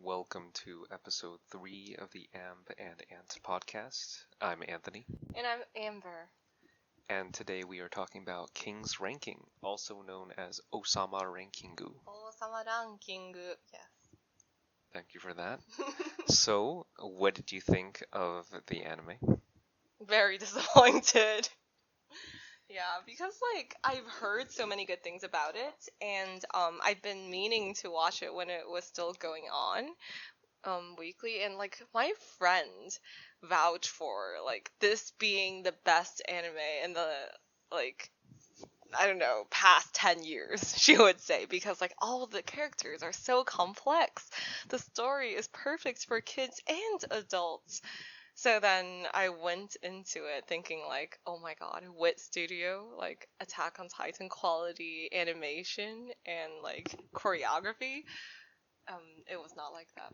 Welcome to episode 3 of the Amb and Ant podcast. I'm Anthony, And I'm Amber. and today we are talking about King's Ranking, also known as Osama Rankingu. Osama ranking. Yes. Thank you for that. So, what did you think of the anime? Very disappointed. Yeah, because I've heard so many good things about it, and I've been meaning to watch it when it was still going on weekly, and my friend vouched for this being the best anime in the like I don't know, past 10 years, she would say, because all of the characters are so complex. The story is perfect for kids and adults. So then I went into it thinking oh my god, Wit Studio, Attack on Titan quality animation and choreography. It was not like that.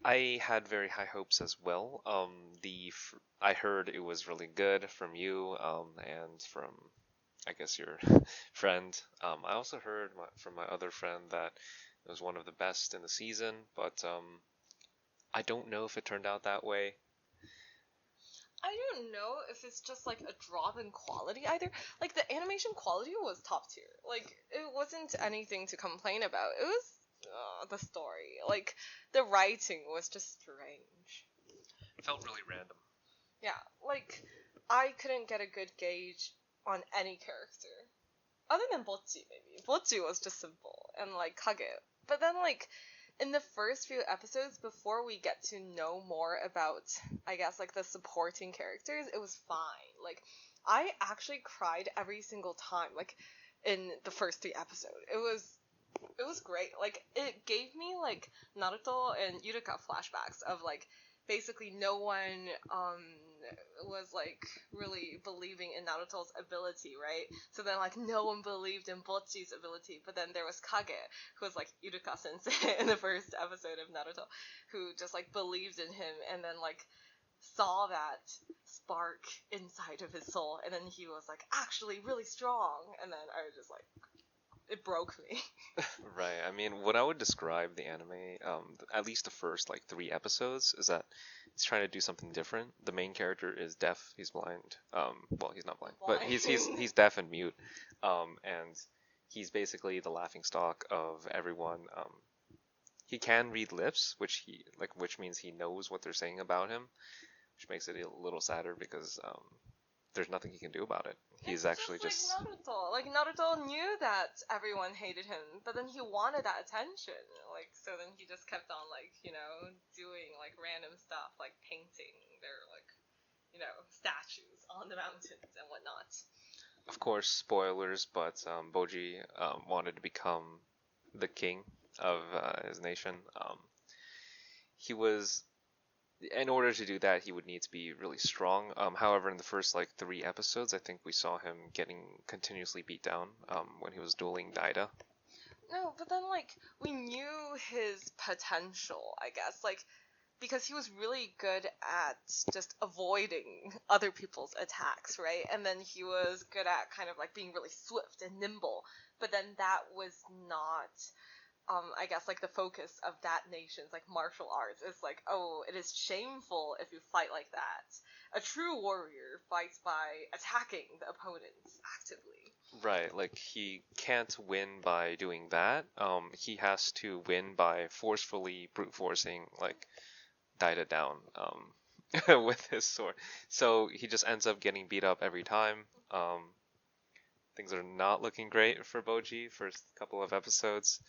I had very high hopes as well. I heard it was really good from you, and from, I guess, your friend. I also heard from my other friend that it was one of the best in the season, but I don't know if it turned out that way. I don't know if it's just a drop in quality either. The animation quality was top tier. It wasn't anything to complain about. It was the story. The writing was just strange. It felt really random. Yeah, I couldn't get a good gauge on any character. Other than Bocchi, maybe. Bocchi was just simple. And Kage. But then in the first few episodes, before we get to know more about, I guess, the supporting characters, it was fine. I actually cried every single time, in the first 3 episodes. It was great. It gave me, Naruto and Yurika flashbacks of, basically no one, was, really believing in Naruto's ability, right? So then, no one believed in Bocchi's ability, but then there was Kage, who was, Iruka sensei in the first episode of Naruto, who just, believed in him, and then, saw that spark inside of his soul, and then he was, actually really strong, and then I was just, it broke me. Right. I mean, what I would describe the anime, at least the first 3 episodes, is that it's trying to do something different. The main character is deaf. He's blind. Well, he's not blind, but he's deaf and mute. And he's basically the laughingstock of everyone. He can read lips, which means he knows what they're saying about him, which makes it a little sadder because there's nothing he can do about it. He's actually just Naruto. Naruto knew that everyone hated him, but then he wanted that attention. So then he just kept on doing random stuff, painting their statues on the mountains and whatnot. Of course, spoilers, but Boji wanted to become the king of his nation. He was, in order to do that, he would need to be really strong. However, in the first 3 episodes, I think we saw him getting continuously beat down when he was dueling Daida. No, but then we knew his potential, I guess, because he was really good at just avoiding other people's attacks, right? And then he was good at kind of being really swift and nimble, but then that was not I guess the focus of that nation's martial arts is oh, it is shameful if you fight like that. A true warrior fights by attacking the opponents actively. Right, he can't win by doing that. He has to win by forcefully brute forcing Daida down with his sword. So he just ends up getting beat up every time. Things are not looking great for Boji first couple of episodes.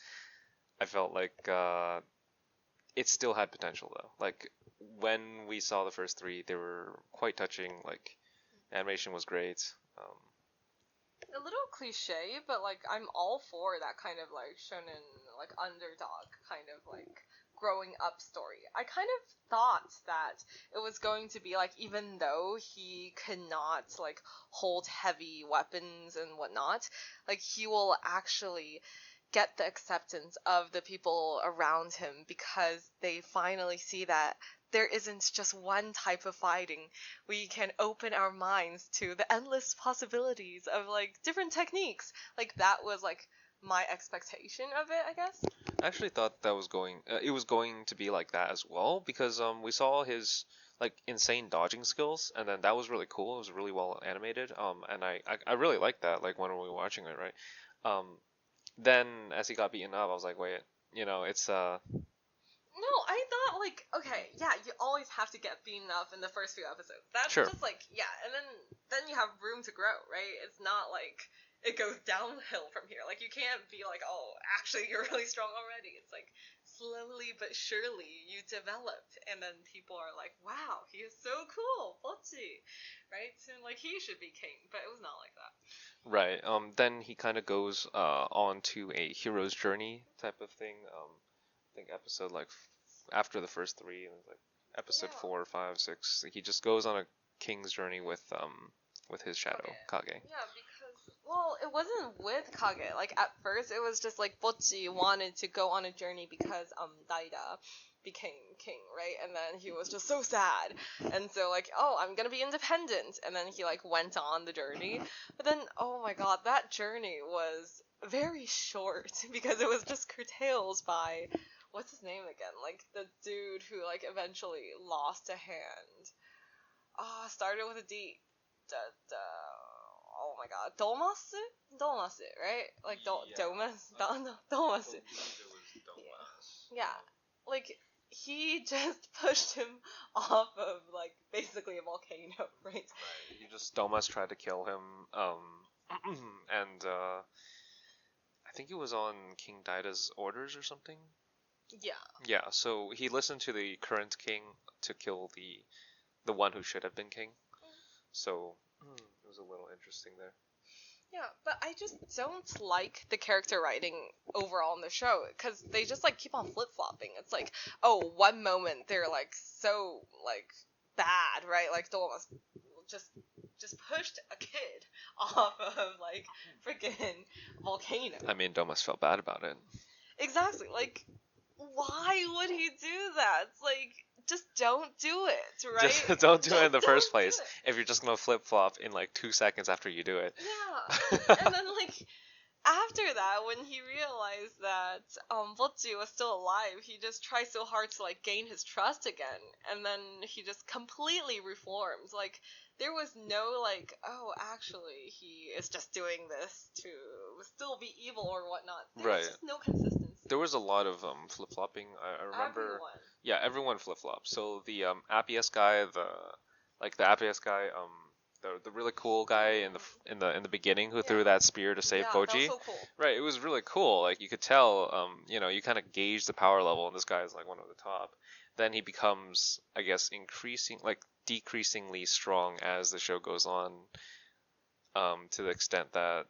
I felt it still had potential though. When we saw the first 3, they were quite touching. Animation was great. A little cliche, but I'm all for that kind of shonen underdog kind of growing up story. I kind of thought that it was going to be even though he cannot hold heavy weapons and whatnot, he will actually get the acceptance of the people around him because they finally see that there isn't just one type of fighting. We can open our minds to the endless possibilities of different techniques. That was my expectation of it, I guess. I actually thought that was it was going to be like that as well because we saw his like insane dodging skills, and then that was really cool. It was really well animated. And I really liked that. Like when we were watching it, right? Then as he got beaten up, I was like, wait, it's No, I thought like, okay, yeah, you always have to get beaten up in the first few episodes. That's Sure. just like, yeah, and then you have room to grow, right? It's not like it goes downhill from here. Like you can't be like, oh, actually you're really strong already. It's like slowly but surely you develop, and then people are like, wow, he is so cool, Bocchi, right? So like he should be king, but it was not like that. Right. Then he kind of goes on to a hero's journey type of thing. I think episode like after the first three, and like episode Yeah. 4, 5, 6, he just goes on a king's journey with his shadow Kage. Yeah, because well, it wasn't with Kage. Like at first, it was just like Bocchi wanted to go on a journey because Daida became king, right? And then he was just so sad, and so like, oh, I'm gonna be independent, and then he like went on the journey. But then, oh my god, that journey was very short because it was just curtailed by what's his name again? Like the dude who like eventually lost a hand. Started with a D. Oh my god, Domas? Domas, right? Like Domas, Domas. Yeah, like he just pushed him off of like basically a volcano, right? Right. He just Domas tried to kill him, and I think he was on King Daida's orders or something. Yeah. Yeah, so he listened to the current king to kill the one who should have been king. So it was a little interesting there. Yeah, but I just don't like the character writing overall in the show because they just like keep on flip flopping. It's like, oh, one moment they're like so like bad, right? Like Dolmas just pushed a kid off of like freaking volcano. I mean, Domas felt bad about it. Exactly. Like, why would he do that? It's like, just don't do it, right? Just don't do it in the first don't do place it. if you're just gonna flip flop in like 2 seconds after you do it. Yeah. And then like after that, when he realized that Botsu was still alive, he just tried so hard to like gain his trust again, and then he just completely reformed. Like there was no like, oh, actually he is just doing this to still be evil or whatnot. There Right. was just no consistency. There was a lot of flip flopping. I remember. Everyone. Yeah, everyone flip flopped. So the Appius guy, the Appius guy, the really cool guy in the beginning who threw that spear to save Yeah, Boji. that was so cool. Right, it was really cool. Like you could tell, you kind of gauge the power level, and this guy is like one of the top. Then he becomes, I guess, decreasingly strong as the show goes on, to the extent that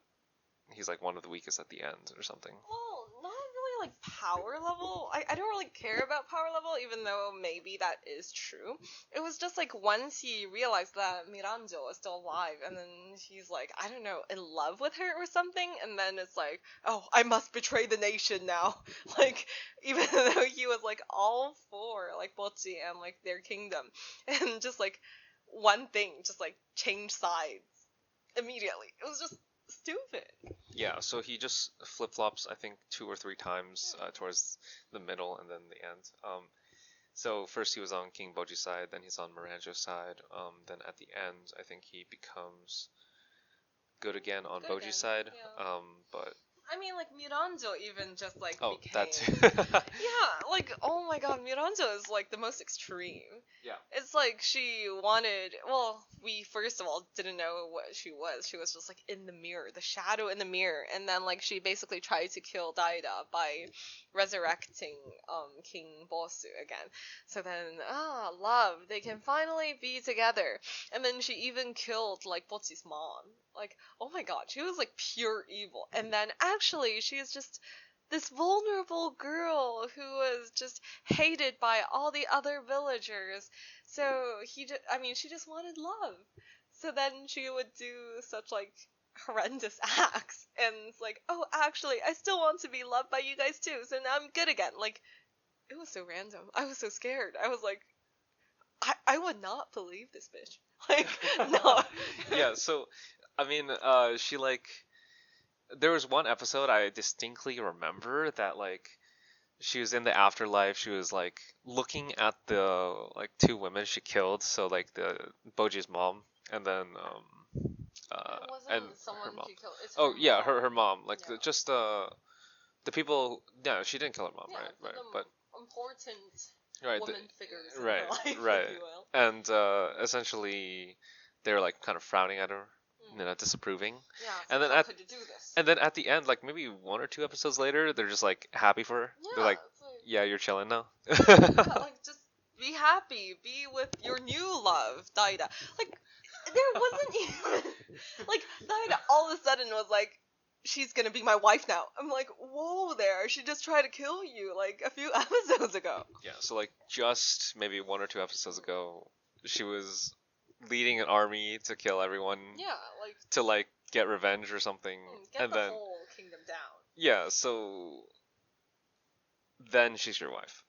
he's like one of the weakest at the end or something. Well, not really like power level. I don't really care about power level, even though maybe that is true. It was just like once he realized that Miranjo is still alive, and then he's like, I don't know, in love with her or something, and then it's like, oh, I must betray the nation now. Like, even though he was like all for like Bocchi and like their kingdom, and just like one thing just like changed sides immediately. It was just stupid. Yeah, so he just flip flops, I think, 2 or 3 times towards the middle and then the end. So first he was on King Boji's side, then he's on Miranjo's side. Then at the end, I think he becomes good again on Boji's side. Yeah. But I mean, like Miranjo even just like became. that too. Yeah, like oh my god, Miranjo is like the most extreme. Yeah. It's like she wanted. Well, we first of all didn't know what she was. She was just like in the mirror, the shadow in the mirror, and then like she basically tried to kill Daida by resurrecting King Bosu again. So then love, they can finally be together. And then she even killed like Botsu's mom. Like oh my god, she was like pure evil. And then actually she is just this vulnerable girl who was just hated by all the other villagers. So she just wanted love. So then she would do such like horrendous acts, and it's like, oh, actually, I still want to be loved by you guys too. So now I'm good again. Like, it was so random. I was so scared. I was like, I would not believe this bitch. Like, no. Yeah. So, I mean, she like. there was one episode I distinctly remember that like she was in the afterlife. She was like looking at the like two women she killed. So like the Boji's mom and then It and wasn't someone her mom. she killed. It's Oh her yeah, mom. her mom. Like Yeah. just the people. No, she didn't kill her mom, Yeah, right? the But important right, woman figures in right, her life, right. if you will. And essentially, they were like kind of frowning at her, disapproving. Yeah, it's And like, then how could you do this? and then at the end, like maybe 1 or 2 episodes later, they're just like happy for her. They're Yeah, like, it's like, yeah, you're chilling now. yeah, like just be happy, be with your new love, Daida. Like there wasn't even like Daida all of a sudden was like, she's gonna be my wife now. I'm like, whoa there, she just tried to kill you like a few episodes ago. Yeah, so like just maybe 1 or 2 episodes ago, she was leading an army to kill everyone Yeah, like to like get revenge or something, get and the then whole kingdom down. yeah, so then she's your wife.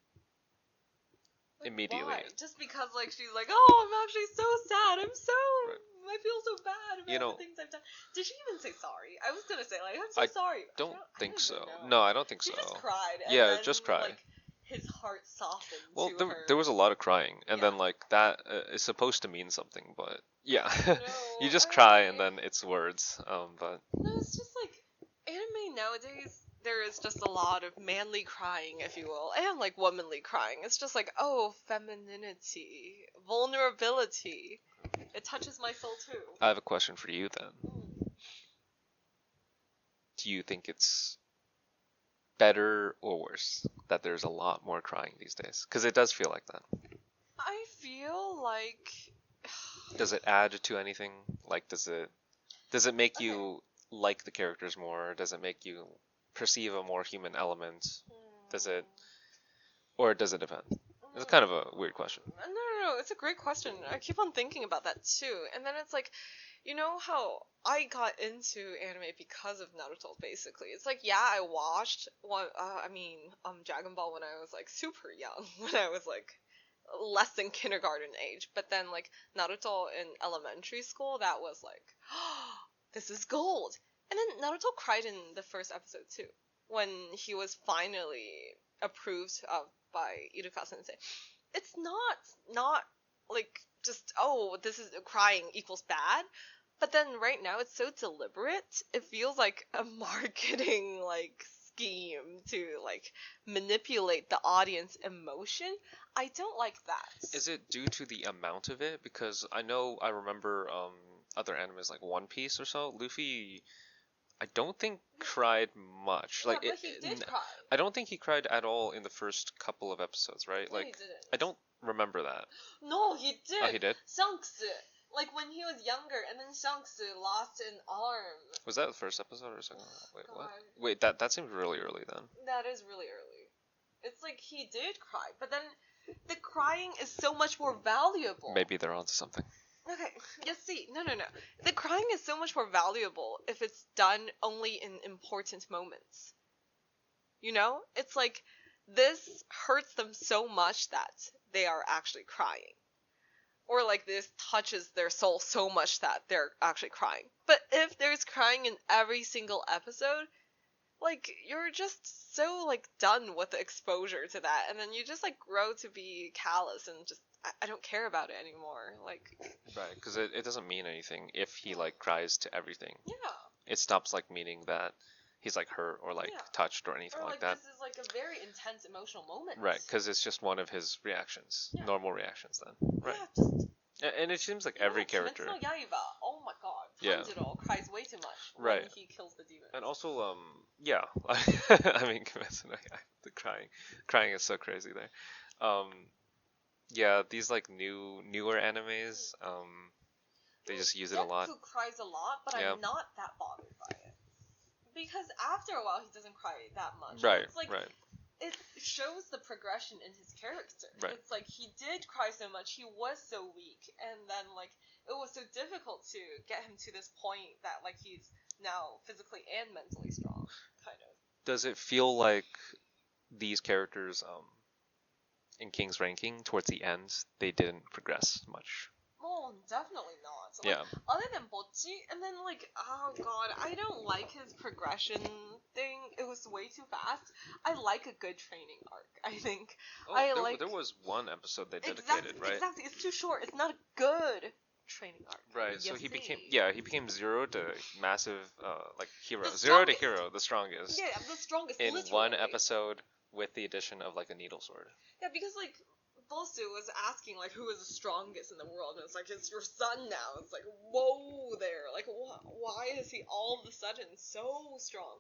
Like, Immediately. why? Just because like she's like, oh, I'm actually so sad. Right. I feel so bad about the things I've done. Did she even say sorry? I was gonna say like, I'm so I sorry. Don't I think don't so. even No, know. I don't think She so. just cried. And Yeah, then, just cry. Like his heart softened Well, to her. there was a lot of crying, and Yeah. then like that is supposed to mean something, but yeah, No, you just cry and then it's words. But no, it's just like anime nowadays. There is just a lot of manly crying, if you will, and like womanly crying. It's just like, oh, femininity, vulnerability. It touches my soul too. I have a question for you then. Do you think it's better or worse that there's a lot more crying these days? Because it does feel like that. I feel like Does it add to anything? Like, does it make you like the characters more? Does it make you perceive a more human element? Does it, or does it depend? It's kind of a weird question. No, it's a great question. I keep on thinking about that too. And then it's like, you know how I got into anime because of Naruto, basically. It's like, yeah, I watched Dragon Ball when I was like super young, when I was like less than kindergarten age. But then like Naruto in elementary school, that was like, oh, this is gold. And then Naruto cried in the first episode too, when he was finally approved of by Iruka Sensei. It's not like just, oh, this is crying equals bad. But then right now it's so deliberate. It feels like a marketing like scheme to like manipulate the audience emotion. I don't like that. Is it due to the amount of it? Because I remember other animes like One Piece or so. Luffy, I don't think cried much. Yeah, but he did cry. I don't think he cried at all in the first couple of episodes, right? No, Like he didn't. I don't remember that. No, he did. Oh, he did? Shanks. Like when he was younger, and then Shanks lost an arm. Was that the first episode or second? Wait, God. what? Wait, that seems really early then. That is really early. It's like he did cry, but then the crying is so much more valuable. Maybe they're onto something. Okay, yes, see, no. The crying is so much more valuable if it's done only in important moments. You know? It's like this hurts them so much that they are actually crying. Or like this touches their soul so much that they're actually crying. But if there's crying in every single episode, like you're just so like done with the exposure to that, and then you just like grow to be callous and just I don't care about it anymore. Like Right, because it doesn't mean anything if he like cries to everything. yeah. It stops like meaning that he's like hurt or like touched or anything Or like that. This is like a very intense emotional moment. Right, because it's just one of his reactions, normal reactions then. Right. Yeah, just And it seems like every character. Kimetsu no Yaiba. Oh my god. Yeah. Tanjiro cries way too much Right. when he kills the demon. And also, yeah, I mean, Kimetsu no Yaiba, the crying is so crazy there. Yeah, these like newer animes, they just use it a lot. Deku cries a lot, but I'm not that bothered by it. Because after a while, he doesn't cry that much. Right, It's like, right. It shows the progression in his character. Right. It's like he did cry so much, he was so weak, and then like it was so difficult to get him to this point that like he's now physically and mentally strong, kind of. Does it feel like these characters, in King's ranking towards the end, they didn't progress much? Well, definitely not. lots. Like, Yeah. other than Bocchi, and then like, oh god, I don't like his progression thing. It was way too fast. I like a good training arc. I think. There was one episode they dedicated, right? Exactly. It's too short. It's not a good training arc. Right. So You he became see. he became Zero to massive like hero. The Zero to strongest. hero, the strongest. Yeah, the strongest. In literally. one episode with the addition of like a needle sword. Yeah, because like Bosu was asking like who is the strongest in the world, and it's like it's your son now. It's like whoa there, like why is he all of a sudden so strong?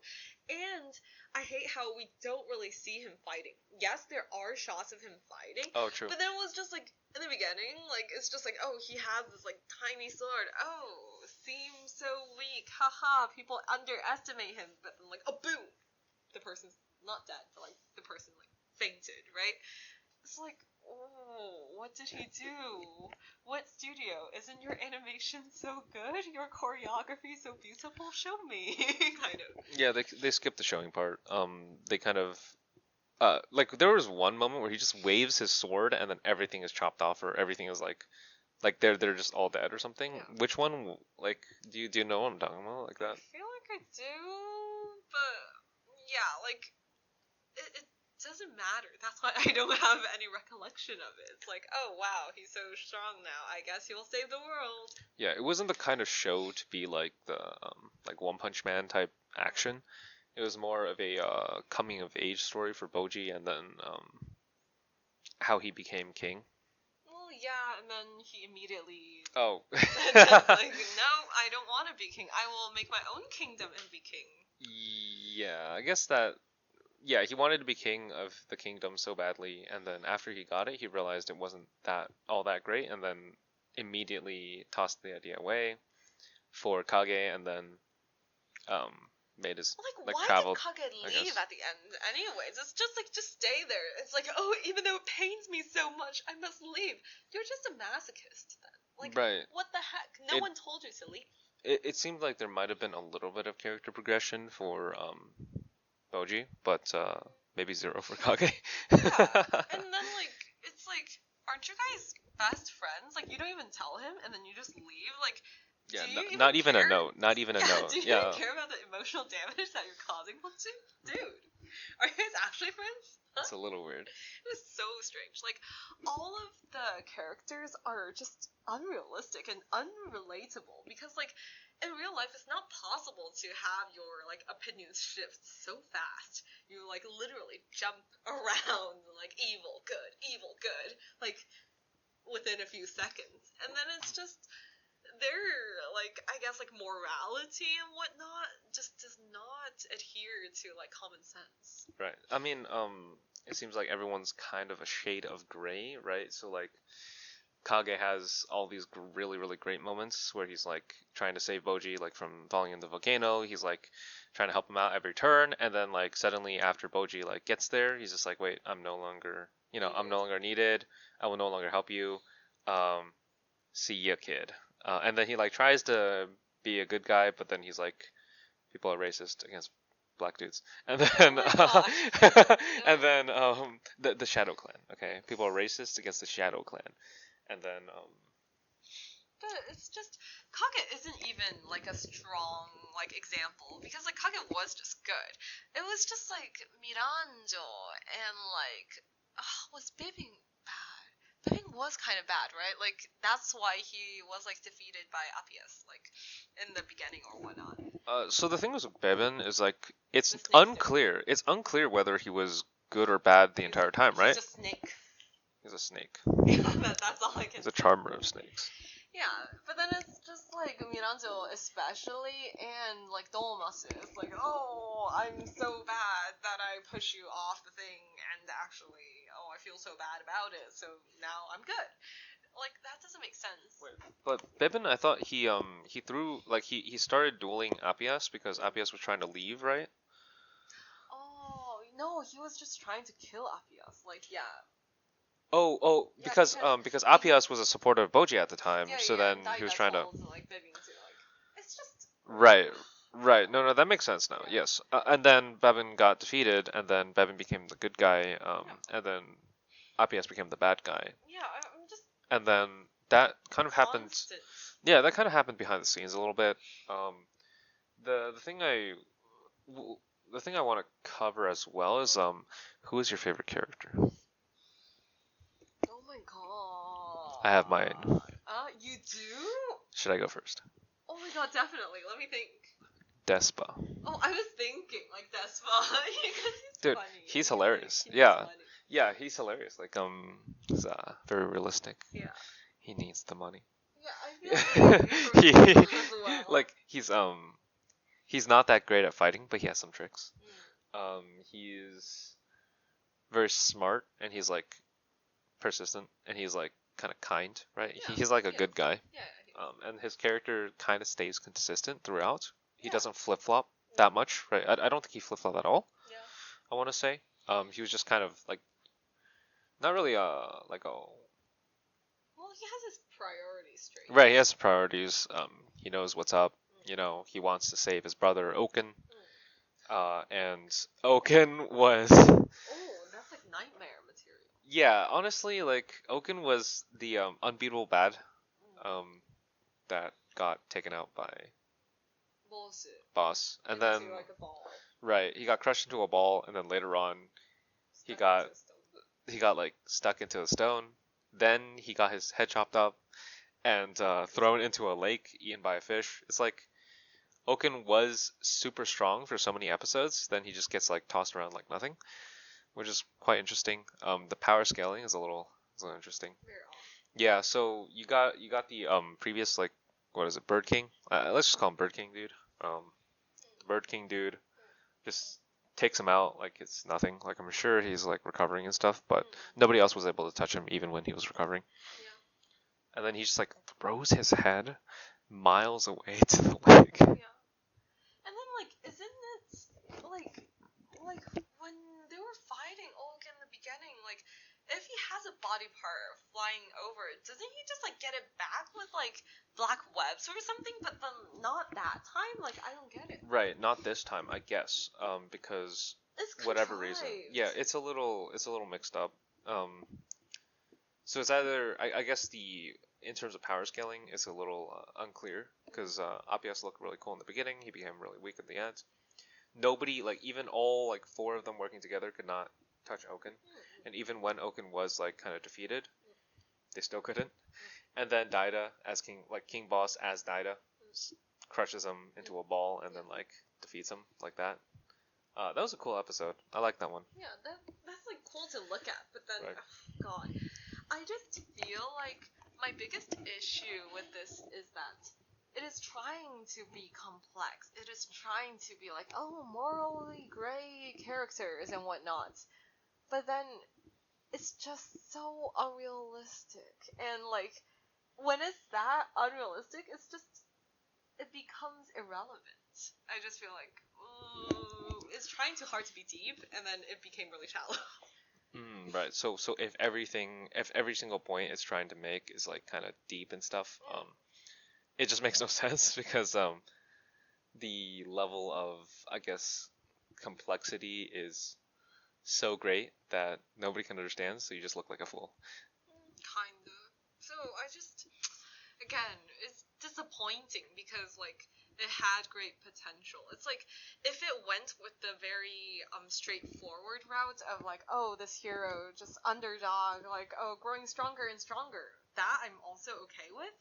And I hate how we don't really see him fighting. Yes, there are shots of him fighting. Oh, true. But then it was just like in the beginning, like it's just like oh he has this like tiny sword. Oh, seems so weak. Haha, people underestimate him. But then like a boom, the person's not dead, but like the person like fainted, right? It's like, oh, what did he do? What studio? Isn't your animation so good? Your choreography so beautiful? Show me, kind of. Yeah, they skipped the showing part. They kind of like there was one moment where he just waves his sword and then everything is chopped off or everything is like they're just all dead or something. Yeah. Which one? Like, do you know what I'm talking about? Like that? I feel like I do, but yeah, like it doesn't matter. That's why I don't have any recollection of it. It's like, oh wow, he's so strong now. I guess he will save the world. Yeah, it wasn't the kind of show to be like the like One Punch Man type action. It was more of a coming of age story for Boji, and then how he became king. Well, yeah, and then he immediately Oh. said like, no, I don't want to be king. I will make my own kingdom and be king. Yeah, I guess that. Yeah, he wanted to be king of the kingdom so badly, and then after he got it, he realized it wasn't all that great, and then immediately tossed the idea away for Kage, and then made his Like why traveled. did Kage leave at the end? Anyways, it's just like just stay there. It's like oh, even though it pains me so much, I must leave. You're just a masochist then. Like Right. what the heck? No one told you to leave. It seemed like there might have been a little bit of character progression for Boji, but maybe zero for Kage. Yeah. And then like it's like aren't you guys best friends? Like you don't even tell him and then you just leave? Like Yeah, do you not even care? a note. Not even a note. Do you Yeah. even care about the emotional damage that you're causing Butsu? Dude, are you guys actually friends? It's a little weird. It was so strange. Like, all of the characters are just unrealistic and unrelatable because, like, in real life, it's not possible to have your, like, opinions shift so fast. You, like, literally jump around, like, evil, good, like, within a few seconds. And then it's just, their, like, I guess, like, morality and whatnot just does not adhere to, like, common sense. Right. I mean, it seems like everyone's kind of a shade of gray, right? So like, Kage has all these really, really great moments where he's like trying to save Boji like from falling in the volcano. He's like trying to help him out every turn, and then like suddenly after Boji like gets there, he's just like, wait, I'm no longer needed. I will no longer help you. See ya, kid. And then he like tries to be a good guy, but then he's like, people are racist against black dudes, and then and then the Shadow Clan. Okay, people are racist against the Shadow Clan, and then But it's just Kage isn't even like a strong like example because like Kage was just good. It was just like Miranjo and like was Bibbing bad? Bibbing was kind of bad, right? Like that's why he was like defeated by Appius like in the beginning or whatnot. so the thing was with Bebin is like it's The snake unclear. It's unclear whether he was good or bad the entire time, right? He's a snake. He's a snake. That's all I can. He's a charmer of snakes. Yeah, but then it's just like Miranjo especially and like Dolmasu. It's like, oh, I'm so bad that I push you off the thing and actually, oh, I feel so bad about it, so now I'm good. Like that doesn't make sense. Wait, but Bebin, I thought he threw like he started dueling Appius because Appius was trying to leave, right? Oh, no, he was just trying to kill Appius. Like, yeah. Oh, Yeah, because Appius was a supporter of Boji at the time, Yeah, so yeah, then and he was trying to. like, Bibbing too, like, it's just. Right. No, that makes sense now. Yeah. Yes, and then Bebin got defeated, and then Bebin became the good guy, and then Appius became the bad guy, Yeah, I'm just. and then that kind of happened. Constant. Yeah, that kind of happened behind the scenes a little bit. Um, the thing w- the thing I want to cover as well is who is your favorite character? Oh my god. I have mine. You do? Should I go first? Oh my god, definitely. Let me think. Despa. Oh, I was thinking like Despa because he's Dude, funny. he's and hilarious. He's Yeah. funny. Yeah, he's hilarious. Like he's very realistic. Yeah. He needs the money. Yeah, I feel like as well. Like he's not that great at fighting, but he has some tricks. He's very smart and he's like persistent and he's like kind of kind, right? Yeah, He's like a good guy. Yeah. And his character kind of stays consistent throughout. He Yeah. doesn't flip flop that much, right? I don't think he flip flop at all. Yeah. I want to say. He was just kind of like not really like a Well, he has his priorities straight. right. He has priorities. He knows what's up. You know, he wants to save his brother Oaken. And Oaken was. Oh, that's like nightmare material. Yeah, honestly, like Oaken was the unbeatable bad, that got taken out by Bullshit. boss, and then like a ball. right, he got crushed into a ball, and then later on, he got like stuck into a stone. Then he got his head chopped up and thrown into a lake, eaten by a fish. It's like Oaken was super strong for so many episodes, then he just gets like tossed around like nothing, which is quite interesting. The power scaling is a little interesting. Yeah, so you got the previous like what is it, Bird King? Let's just call him Bird King, dude. The Bird King dude just takes him out like it's nothing. Like I'm sure he's like recovering and stuff, but nobody else was able to touch him even when he was recovering. Yeah. And then he just like throws his head miles away to the lake. Yeah. And then like, isn't it like when they were fighting Ulk in the beginning, like if he has a body part flying over, doesn't he just like get it back with like black webs or something? But then not that time. Like I don't get it. Right, not this time, I guess. Because it's whatever reason, yeah, it's a little mixed up. So it's either I guess in terms of power scaling, it's a little unclear because Apias looked really cool in the beginning. He became really weak at the end. Nobody, like even all like four of them working together, could not touch Oaken, and even when Oaken was like kind of defeated, they still couldn't. And then Daida as King Boss as Daida crushes him into a ball and then like defeats him like that. That was a cool episode. I like that one. Yeah, that's like cool to look at, but then Right. oh, God, I just feel like my biggest issue with this is that it is trying to be complex. It is trying to be like, oh, morally gray characters and whatnot. But then it's just so unrealistic. And like, when it's that unrealistic, it becomes irrelevant. I just feel like, ooh, it's trying too hard to be deep, and then it became really shallow. Right. So if every single point it's trying to make is like kind of deep and stuff, it just makes no sense because the level of I guess complexity is so great that nobody can understand, so you just look like a fool. Kinda. So I just, again, it's disappointing because like it had great potential. It's like if it went with the very straightforward route of like, oh, this hero just underdog, like oh, growing stronger and stronger. That I'm also okay with.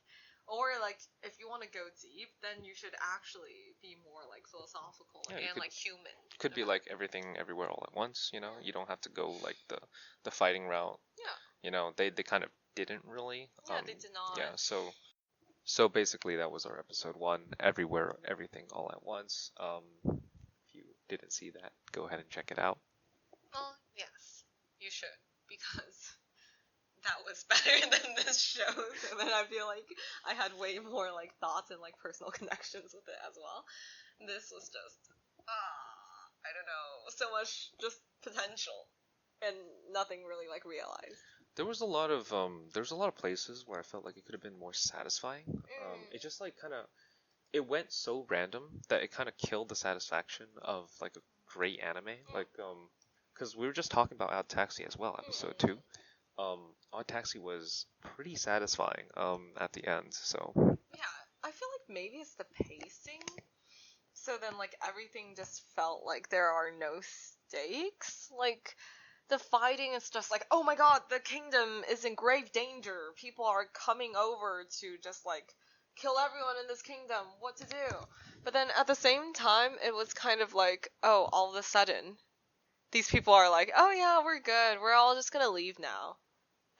Or like if you want to go deep, then you should actually be more like philosophical and like human. Could be like everything everywhere all at once, you know? You don't have to go like the fighting route. Yeah. You know, they kind of didn't really. Yeah, they did not. Yeah, so basically that was our episode 1, Everywhere Everything All at Once. If you didn't see that, go ahead and check it out. Well, yes, you should, because that was better than this show. And then I feel like I had way more like thoughts and like personal connections with it as well. This was just I don't know, so much just potential and nothing really like realized. There was a lot of places where I felt like it could have been more satisfying. It just like kind of it went so random that it kind of killed the satisfaction of like a great anime. Like because we were just talking about Odd Taxi as well, episode 2. Odd Taxi was pretty satisfying at the end. So yeah, maybe it's the pacing. So then, like, everything just felt like there are no stakes. Like, the fighting is just like, oh my god, the kingdom is in grave danger. People are coming over to just, like, kill everyone in this kingdom. What to do? But then at the same time, it was kind of like, oh, all of a sudden, these people are like, oh yeah, we're good. We're all just gonna leave now.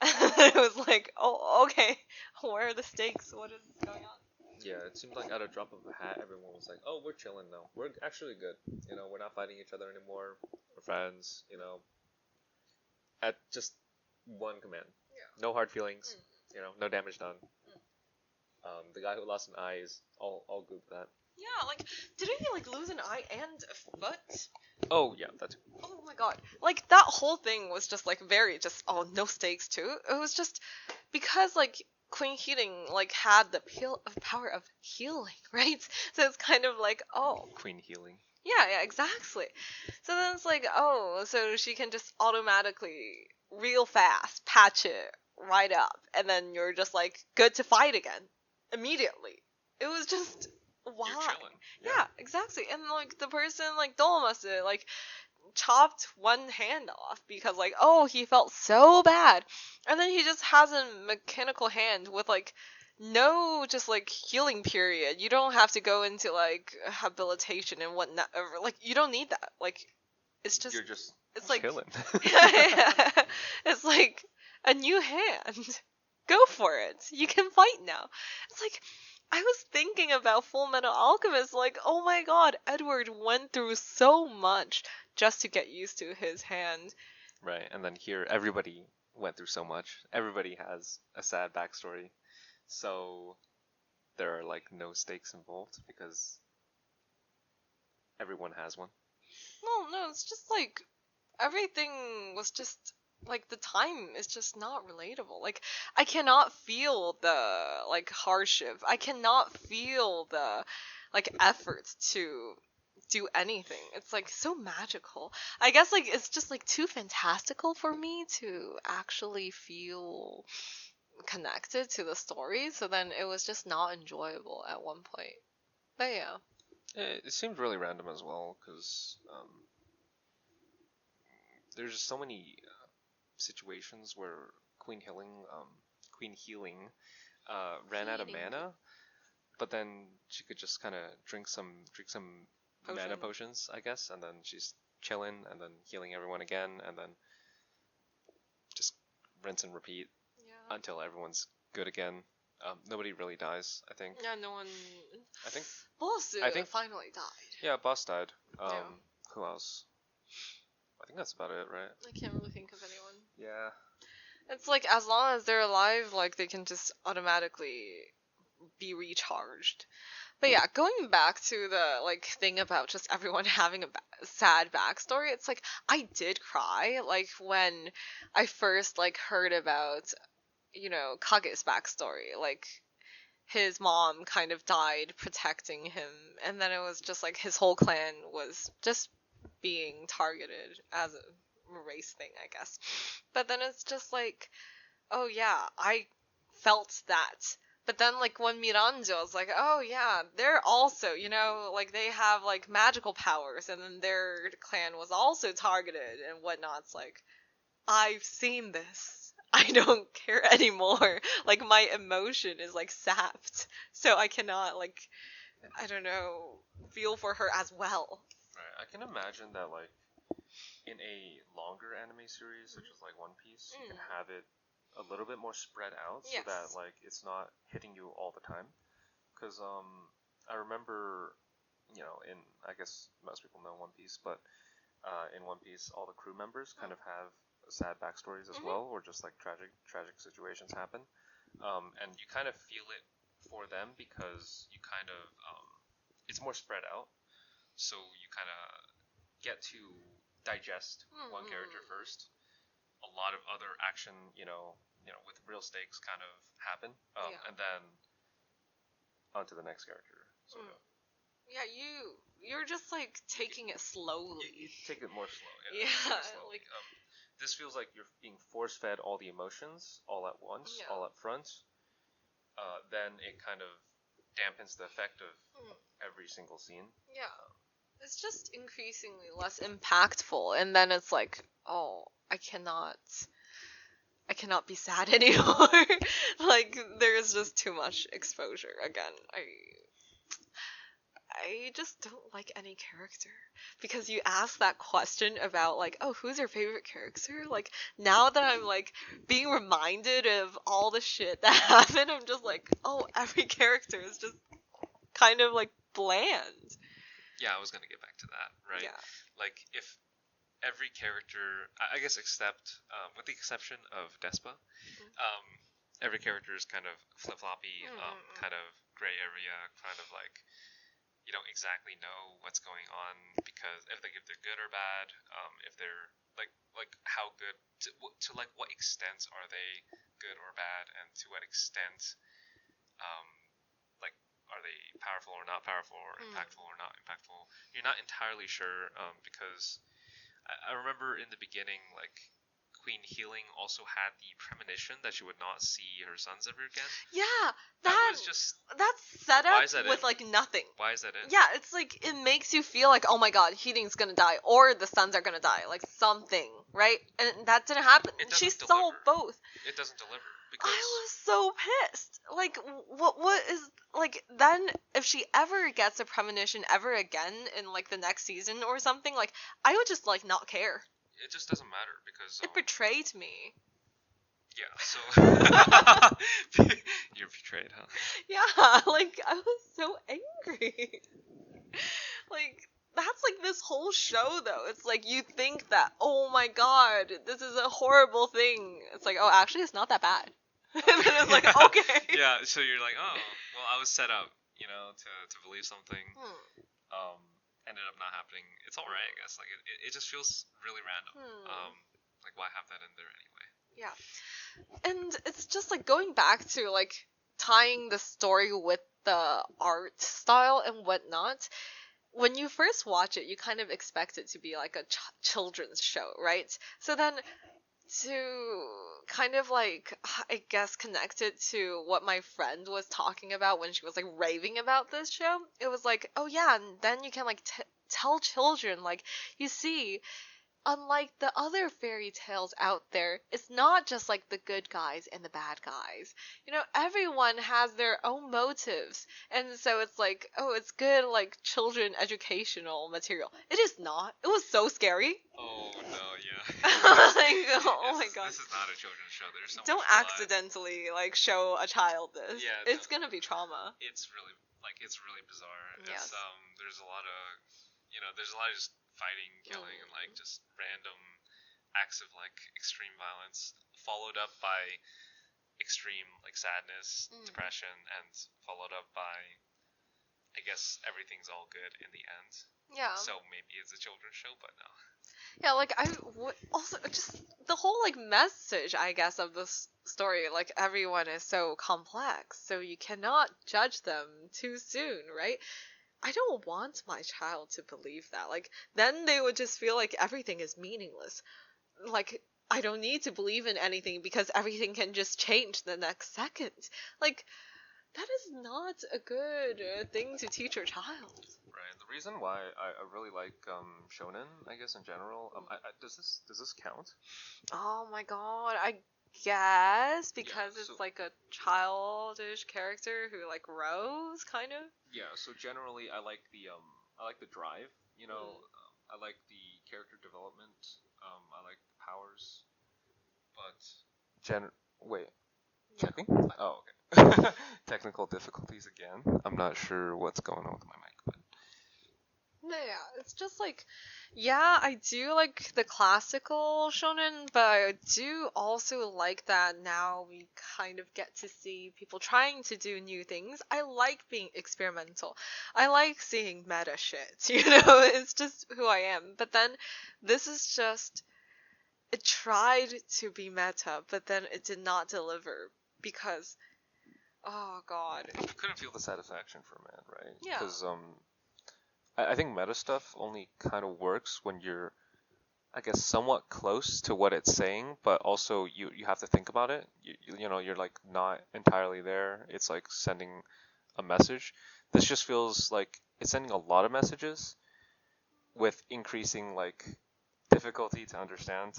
It was like, oh, okay. Where are the stakes? What is going on? Yeah, it seemed like at a drop of a hat, everyone was like, "Oh, we're chilling now. We're actually good. You know, we're not fighting each other anymore. We're friends. You know, at just one command. Yeah. No hard feelings. You know, no damage done. The guy who lost an eye is all good with that. Yeah, like, didn't he, like, lose an eye and a foot? Oh yeah, that's Oh my god. Like, that whole thing was just, like, very just, oh, no stakes, too. It was just because, like, Queen Healing, like, had the power of healing, right? So it's kind of like, oh. Queen Healing. Yeah, exactly. So then it's like, oh, so she can just automatically, real fast, patch it right up, and then you're just, like, good to fight again. Immediately. It was just, why? You're chilling. Yeah, exactly. And, like, the person, like, Dolomasa, like, chopped one hand off because, like, oh, he felt so bad. And then he just has a mechanical hand with, like, no just, like, healing period. You don't have to go into, like, habilitation and whatnot. Or, like, you don't need that. Like, it's just... You're just it's like chilling. yeah. It's like a new hand. Go for it. You can fight now. It's like, I was thinking about Full Metal Alchemist, like, oh my god, Edward went through so much just to get used to his hand. Right, and then here everybody went through so much. Everybody has a sad backstory. So there are like no stakes involved because everyone has one. No, it's just like everything was just like the time is just not relatable. Like I cannot feel the like hardship. I cannot feel the like effort to do anything. It's like so magical. I guess like it's just like too fantastical for me to actually feel connected to the story. So then it was just not enjoyable at one point. But yeah. It seemed really random as well because there's just so many situations where Queen Healing ran out of mana, but then she could just kind of drink some mana potions, I guess, and then she's chilling and then healing everyone again, and then just rinse and repeat until everyone's good again. Nobody really dies, I think. Yeah, no one. I think. Boss finally died. Yeah, boss died. Yeah. Who else? I think that's about it, right? I can't really think of anyone. Yeah. It's like as long as they're alive, like they can just automatically be recharged. But yeah, going back to the like thing about just everyone having a sad backstory, it's like I did cry like when I first like heard about Kage's backstory, like his mom kind of died protecting him, and then it was just like his whole clan was just being targeted as a race thing, I guess. But then it's just like, oh yeah, I felt that. But then like when Miranjo was like, oh yeah, they're also, like they have like magical powers, and then their clan was also targeted and whatnot. It's like, I've seen this. I don't care anymore. Like my emotion is like sapped, so I cannot like, I don't know, feel for her as well. Right. I can imagine that like in a longer anime series such as like One Piece, you can have it a little bit more spread out so that like it's not hitting you all the time. Because I remember, in I guess most people know One Piece, but in One Piece, all the crew members kind of have sad backstories as well, or just like tragic situations happen, and you kind of feel it for them because you kind of it's more spread out, so you kind of get to digest one character first. A lot of other action, with real stakes kind of happen, and then onto the next character. So yeah, you're just like taking it slowly. You take it more slow. Yeah, like this feels like you're being force-fed all the emotions all at once, all up front. Then it kind of dampens the effect of Mm. every single scene. Yeah. It's just increasingly less impactful, and then it's like, oh, I cannot be sad anymore. Like there is just too much exposure again. I just don't like any character because you ask that question about like, oh, who's your favorite character? Like now that I'm like being reminded of all the shit that happened, I'm just like, oh, every character is just kind of like bland. Yeah, I was gonna get back to that, right? Yeah. Like if every character, I guess, except with the exception of Despa, every character is kind of flip floppy, kind of gray area, kind of like you don't exactly know what's going on because if they're good or bad, if they're like how good to like what extent are they good or bad, and to what extent um like are they powerful or not powerful or impactful or not impactful. You're not entirely sure because I remember in the beginning like Queen Healing also had the premonition that she would not see her sons ever again. Yeah, That was just that's set up why is that with in? like nothing. Why is that in? Yeah, it's like it makes you feel like, oh my god, Heating's gonna die or the sons are gonna die, like something, right? And that didn't happen. She saw both. It doesn't deliver because I was so pissed. Like what is like then if she ever gets a premonition ever again in like the next season or something, like I would just like not care. it just doesn't matter because It betrayed me. yeah, so you're betrayed, huh? Yeah, like I was so angry. Like that's like this whole show though. It's like you think that, oh my god, this is a horrible thing. It's like, oh, actually it's not that bad. And then it's like, okay. Yeah, so you're like, oh, well, I was set up, to believe something. Ended up not happening. It's all right, I guess. Like it just feels really random. Like why have that in there anyway? Yeah. And it's just like going back to like tying the story with the art style and whatnot. When you first watch it, you kind of expect it to be like a children's show, right? So then to kind of like, I guess, connect it to what my friend was talking about when she was like raving about this show, it was like, oh yeah, and then you can like tell children, like, you see, unlike the other fairy tales out there, it's not just like the good guys and the bad guys. Everyone has their own motives. And so it's like, oh, it's good, like, children educational material. It is not. It was so scary. Oh, no, yeah. Like, oh my god. This is not a children's show. There's so Don't much accidentally, like, show a child this. Yeah, it's gonna be trauma. It's really bizarre. Yes. There's a lot of, there's a lot of just fighting, killing, and like just random acts of like extreme violence, followed up by extreme like sadness, depression, and followed up by, I guess, everything's all good in the end. Yeah. So maybe it's a children's show, but no. Yeah, like I would also just the whole like message, I guess, of this story. Like everyone is so complex, so you cannot judge them too soon, right? I don't want my child to believe that. Like, then they would just feel like everything is meaningless. Like, I don't need to believe in anything because everything can just change the next second. Like, that is not a good thing to teach your child. Right. The reason why I really like shonen, I guess in general, does this count? Oh my god, I guess because it's like a childish character who like grows, kind of. Yeah. So generally, I like the drive. I like the character development. I like the powers. But wait. Checking? Oh, okay. Technical difficulties again. I'm not sure what's going on with my mic, but yeah, it's just like, yeah, I do like the classical shonen, but I do also like that now we kind of get to see people trying to do new things. I like being experimental. I like seeing meta shit, it's just who I am. But then this is just, it tried to be meta, but then it did not deliver because, oh god. You couldn't feel the satisfaction from it, right? Yeah. Because I think meta stuff only kind of works when you're, I guess, somewhat close to what it's saying, but also you have to think about it. You're like not entirely there. It's like sending a message. This just feels like it's sending a lot of messages with increasing like difficulty to understand.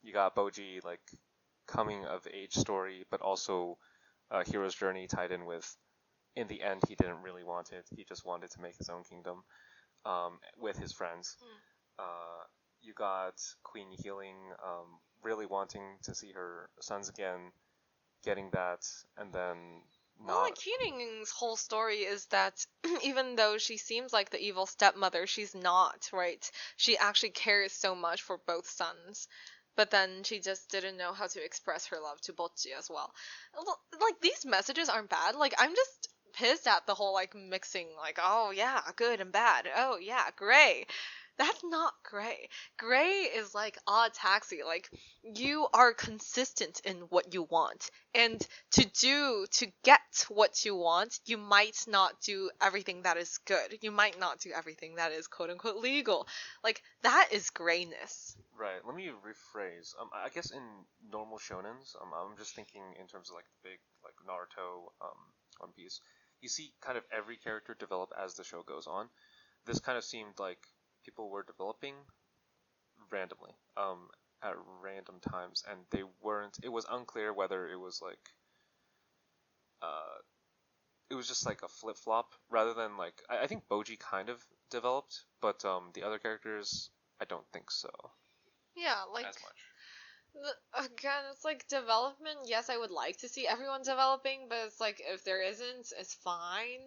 You got Boji like coming of age story, but also a hero's journey tied in with. In the end, he didn't really want it. He just wanted to make his own kingdom with his friends. You got Queen healing, really wanting to see her sons again, getting that, and then not. Well, like Keating's whole story is that even though she seems like the evil stepmother, she's not, right? She actually cares so much for both sons. But then she just didn't know how to express her love to Bocchi as well. Like, these messages aren't bad. Like, I'm just pissed at the whole, like, mixing, like, oh, yeah, good and bad. Oh, yeah, gray. That's not gray. Gray is like odd taxi. Like, you are consistent in what you want. And to get what you want, you might not do everything that is good. You might not do everything that is quote unquote legal. Like, that is grayness. Right. Let me rephrase. I guess in normal shonens, I'm just thinking in terms of like the big like Naruto, One Piece. You see kind of every character develop as the show goes on. This kind of seemed like people were developing randomly, at random times, and they weren't. It was unclear whether it was like, it was just like a flip flop rather than like. I think Boji kind of developed, but the other characters, I don't think so. Yeah, like As much. Again, it's like development. Yes, I would like to see everyone developing, but it's like if there isn't, it's fine.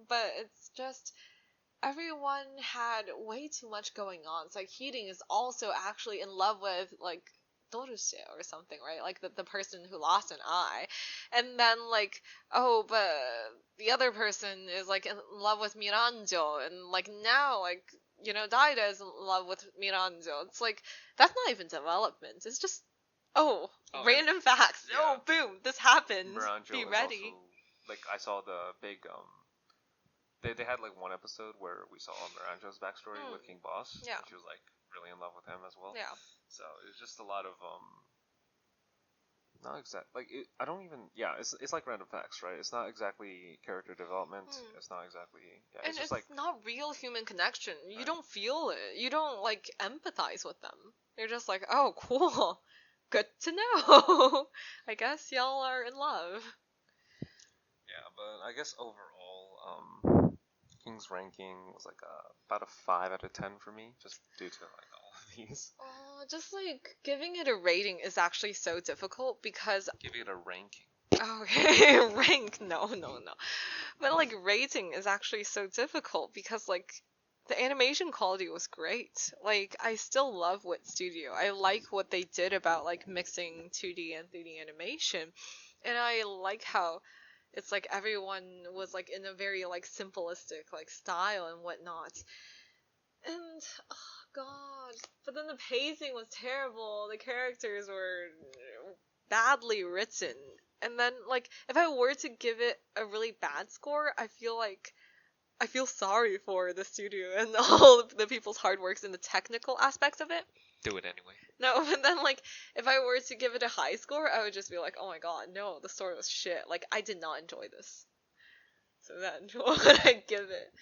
But it's just everyone had way too much going on. It's like Heating is also actually in love with like Doruse or something, right? Like the person who lost an eye. And then like, oh, but the other person is like in love with Miranjo, and like now like Daida is in love with Miranjo. It's like that's not even development. It's just random facts. Yeah. Oh, boom, this happened. Miranjo Be is ready. also, like, I saw the big they had like one episode where we saw Miranjo's backstory with King Boss. Yeah. And she was like really in love with him as well. Yeah. So it was just a lot of not exact like it, I don't even it's like random facts, right? It's not exactly character development. It's not exactly and just it's like not real human connection. You Right. don't feel it. You don't like empathize with them. You're just like, oh, cool, good to know. I guess y'all are in love. yeah, but I guess overall King's ranking was like about a 5 out of 10 for me, just due to like all of these. Oh, just like giving it a rating is actually so difficult because Giving it a ranking. okay, rank no. But like rating is actually so difficult because like the animation quality was great. Like I still love Wit Studio. I like what they did about like mixing 2D and 3D animation. And I like how it's like everyone was like in a very like simplistic like style and whatnot. And oh god, but then the pacing was terrible. The characters were badly written. And then like if I were to give it a really bad score, I feel sorry for the studio and all of the people's hard works in the technical aspects of it. Do it anyway. No, but then like if I were to give it a high score, I would just be like, oh my god, no, the story was shit. Like I did not enjoy this. So then what would I give it?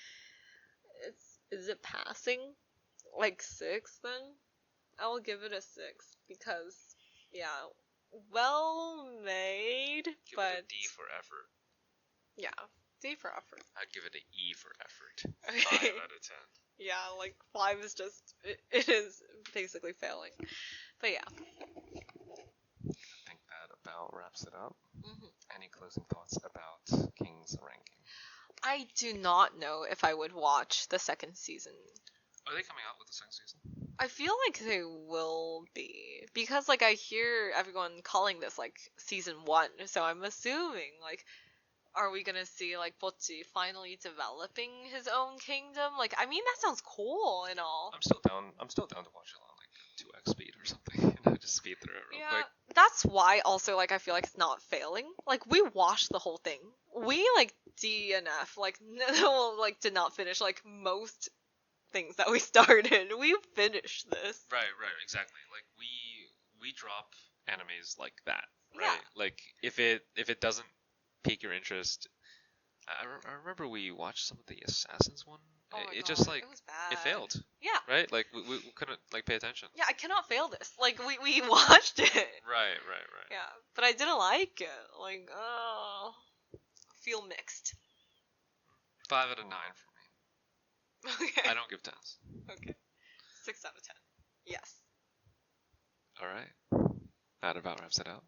Is it passing? Like 6 then? I will give it a 6 because yeah, well made, Give but it a D for effort. yeah, D for effort. I'd give it an E for effort. Okay. 5 out of 10. Yeah, like 5 is just it is basically failing. But yeah. I think that about wraps it up. Mm-hmm. Any closing thoughts about King's ranking? I do not know if I would watch the second season. Are they coming out with the second season? I feel like they will be because like I hear everyone calling this like season 1, so I'm assuming like are we gonna see like Bocchi finally developing his own kingdom? Like I mean that sounds cool and all. I'm still down to watch it on like 2x speed or something. Just speed through it real quick. That's why also like I feel like it's not failing. Like we watched the whole thing. We like DNF like no like did not finish like most things that we started. We finished this. Right, exactly. Like we drop animes like that, right? Yeah. Like if it doesn't pique your interest, I remember we watched some of the Assassins one. Oh my It god, just like it was bad. it failed, Yeah. right? Like we couldn't like pay attention. Yeah, I cannot fail this. Like we watched it. Right. Yeah, but I didn't like it. Like, oh, feel mixed. 5 out of 9 for me. Okay. I don't give tens. Okay. 6 out of 10. Yes. All right. That about wraps it up.